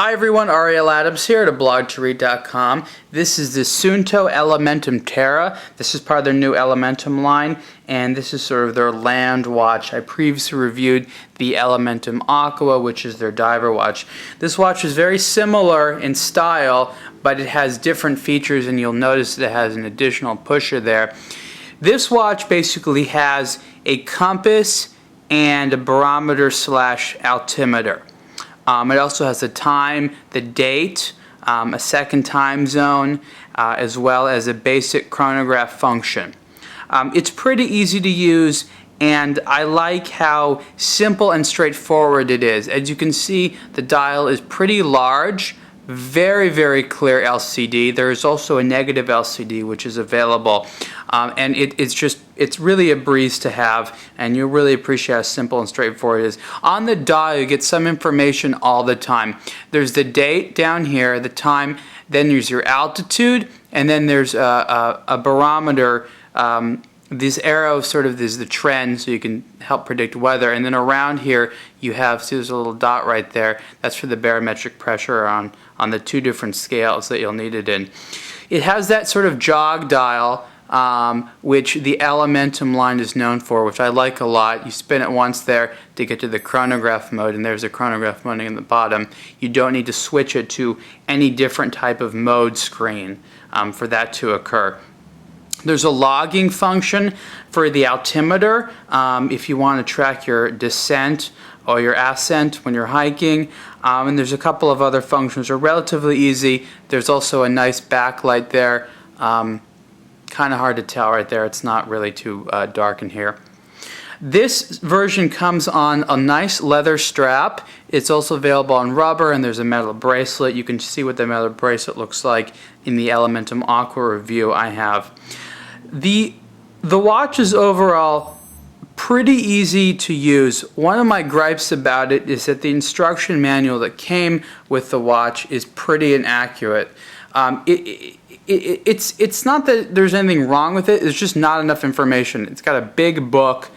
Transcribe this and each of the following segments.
Hi everyone, Ariel Adams here at blog2read.com. This is the Suunto Elementum Terra. This is part of their new Elementum line, and this is sort of their land watch. I previously reviewed the Elementum Aqua, which is their diver watch. This watch is very similar in style, but it has different features, and you'll notice that it has an additional pusher there. This watch basically has a compass and a barometer slash altimeter. It also has the time, the date, a second time zone, as well as a basic chronograph function. It's pretty easy to use, and I like how simple and straightforward it is. As you can see, the dial is pretty large, very, very clear LCD. There is also a negative LCD which is available, and it's really a breeze to have, and you'll really appreciate how simple and straightforward it is. On the dial you get some information all the time. There's the date down here, the time, then there's your altitude, and then there's a barometer. These arrows sort of is the trend, so you can help predict weather. And then around here you have, see there's a little dot right there, that's for the barometric pressure on the two different scales that you'll need it in. It has that sort of jog dial, which the Elementum line is known for, which I like a lot. You spin it once there to get to the chronograph mode, and there's a chronograph mode in the bottom. You don't need to switch it to any different type of mode screen for that to occur. There's a logging function for the altimeter if you want to track your descent or your ascent when you're hiking, and there's a couple of other functions that are relatively easy. There's also a nice backlight there, kind of hard to tell right there, it's not really too dark in here. This version comes on a nice leather strap. It's also available on rubber, and there's a metal bracelet. You can see what the metal bracelet looks like in the Elementum Aqua review I have. The watch is overall pretty easy to use. One of my gripes about it is that the instruction manual that came with the watch is pretty inaccurate. It's not that there's anything wrong with it, it's just not enough information. It's got a big book,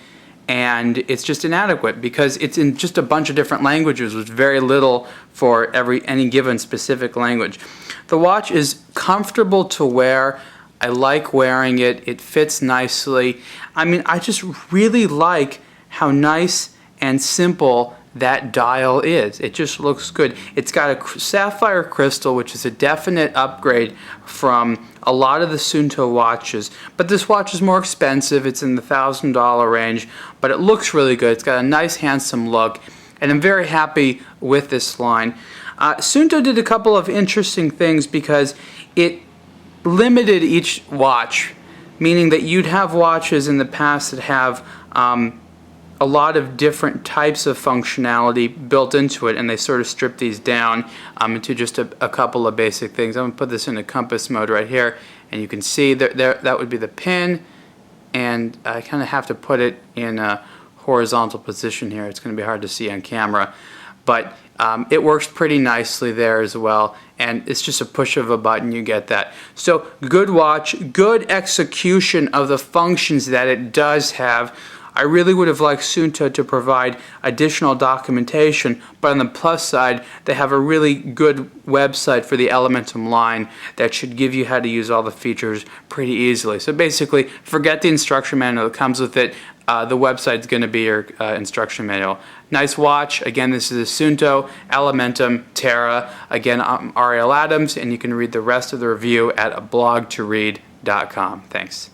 and it's just inadequate because it's in just a bunch of different languages with very little for any given specific language. The watch is comfortable to wear. I like wearing it. It fits nicely. I mean, I just really like how nice and simple that dial is. It just looks good. It's got a sapphire crystal, which is a definite upgrade from a lot of the Suunto watches. But this watch is more expensive. It's in the $1,000 range, but it looks really good. It's got a nice, handsome look, and I'm very happy with this line. Suunto did a couple of interesting things because it limited each watch, meaning that you'd have watches in the past that have a lot of different types of functionality built into it, and they sort of strip these down into just a couple of basic things. I'm going to put this into compass mode right here, and you can see that would be the pin, and I kind of have to put it in a horizontal position here. It's going to be hard to see on camera, but it works pretty nicely there as well, and it's just a push of a button, you get that. So good watch, good execution of the functions that it does have. I really would have liked Suunto to provide additional documentation, but on the plus side, they have a really good website for the Elementum line that should give you how to use all the features pretty easily. So basically, forget the instruction manual that comes with it. The website's going to be your instruction manual. Nice watch. Again, this is a Suunto Elementum Terra. Again, I'm Ariel Adams, and you can read the rest of the review at blog2read.com. Thanks.